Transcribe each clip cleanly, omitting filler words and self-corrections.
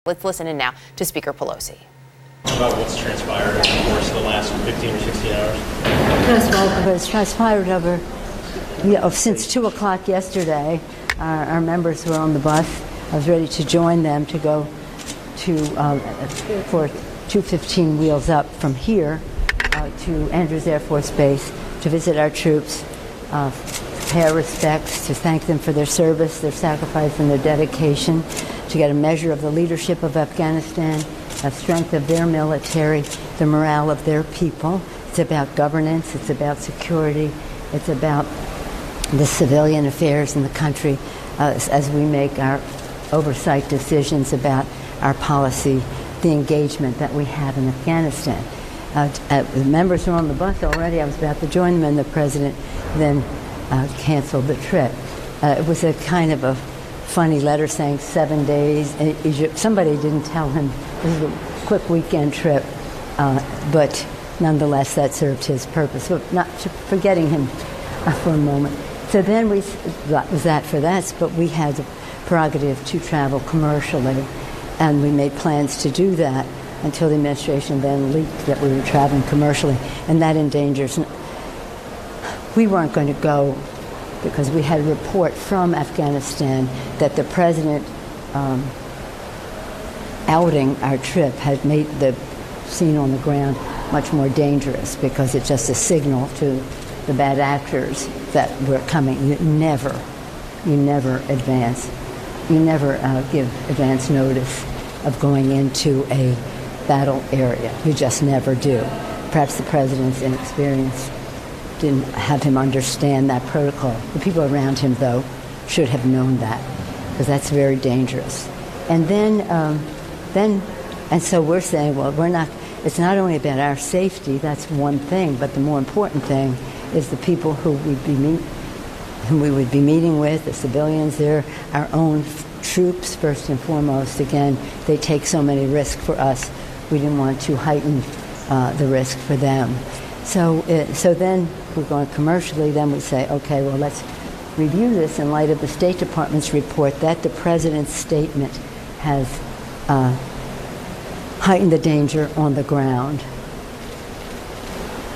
Let's listen in now to Speaker Pelosi. About what's transpired over the course of the last 15 or 16 hours? First of all, it's transpired since 2 o'clock yesterday. Our members were on the bus. I was ready to join them to go for 215 wheels up from here to Andrews Air Force Base to visit our troops, pay our respects, to thank them for their service, their sacrifice, and their dedication, to get a measure of the leadership of Afghanistan, the strength of their military, the morale of their people. It's about governance, it's about security, it's about the civilian affairs in the country as we make our oversight decisions about our policy, the engagement that we have in Afghanistan. The members were on the bus already. I was about to join them, and the president then canceled the trip. It was a kind of a funny letter saying 7 days in Egypt. Somebody didn't tell him this is a quick weekend trip, but nonetheless that served his purpose. So not forgetting him for a moment. So then that was that for that, but we had the prerogative to travel commercially, and we made plans to do that until the administration then leaked that we were traveling commercially, and that endangers. We weren't going to go because we had a report from Afghanistan that the president outing our trip had made the scene on the ground much more dangerous because it's just a signal to the bad actors that we're coming. You never advance. You never give advance notice of going into a battle area. You just never do. Perhaps the president's inexperience didn't have him understand that protocol. The people around him, though, should have known that, because that's very dangerous. And and so we're saying, well, it's not only about our safety, that's one thing, but the more important thing is the people whom we would be meeting with, the civilians. They're our own troops, first and foremost. Again, they take so many risks for us. We didn't want to heighten the risk for them. So then we're going commercially. Then we say, okay, well, let's review this in light of the State Department's report that the president's statement has heightened the danger on the ground.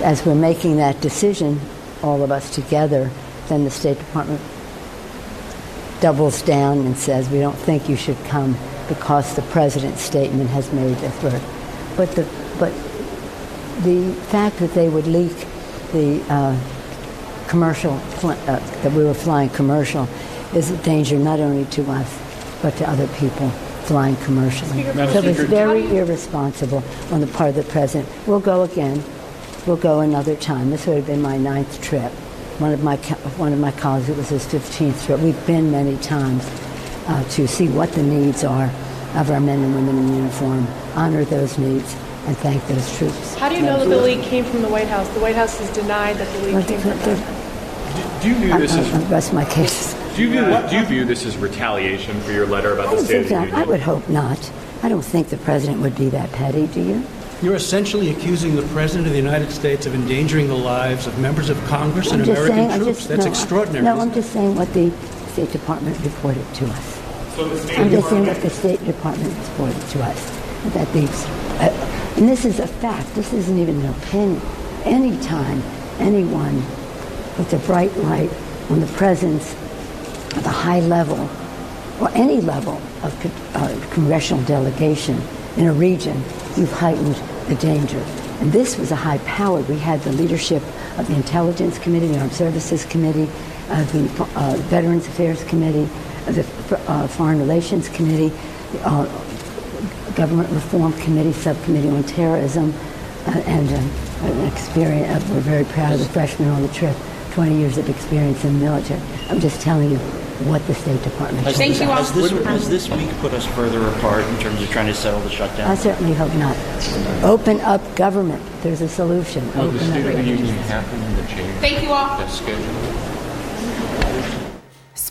As we're making that decision, all of us together, then the State Department doubles down and says, we don't think you should come because the president's statement has made this work. But the fact that they would leak the commercial, that we were flying commercial, is a danger not only to us, but to other people flying commercially. So it was very irresponsible on the part of the president. We'll go again. We'll go another time. This would have been my 9th trip. One of my colleagues, it was his 15th trip. We've been many times to see what the needs are of our men and women in uniform, honor those needs, and thank those troops. How do you know that the leak came from the White House? The White House has denied that the leak came from them. Do you view this as rest my case? Do you view this as retaliation for your letter about the State of the Union? I would hope not. I don't think the president would be that petty. Do you? You're essentially accusing the President of the United States of endangering the lives of members of Congress and American troops. That's extraordinary. No, I'm just saying what the State Department reported to us. I'm just saying what the State Department reported to us. That and this is a fact. This isn't even an opinion. Anytime anyone puts a bright light on the presence of a high level or any level of congressional delegation in a region, you've heightened the danger. And this was a high power. We had the leadership of the Intelligence Committee, the Armed Services Committee, the Veterans Affairs Committee, the Foreign Relations Committee, the Government Reform Committee, Subcommittee on Terrorism, and an experience. We're very proud of the freshmen on the trip, 20 years of experience in the military. I'm just telling you what the State Department has. Thank you all. Has this week put us further apart in terms of trying to settle the shutdown? I certainly hope not. Open up government. There's a solution. Will the State of the Union happen in the change? Thank you all. That's scheduled.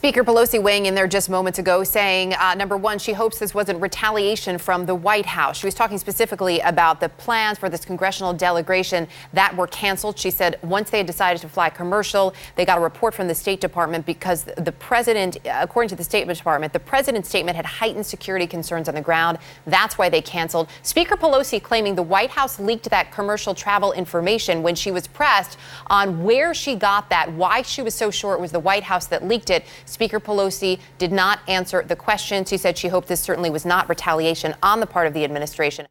Speaker Pelosi weighing in there just moments ago saying, number one, she hopes this wasn't retaliation from the White House. She was talking specifically about the plans for this congressional delegation that were canceled. She said once they had decided to fly commercial, they got a report from the State Department because the president, according to the State Department, the president's statement had heightened security concerns on the ground. That's why they canceled. Speaker Pelosi claiming the White House leaked that commercial travel information when she was pressed on where she got that, why she was so sure it was the White House that leaked it. Speaker Pelosi did not answer the question. She said she hoped this certainly was not retaliation on the part of the administration.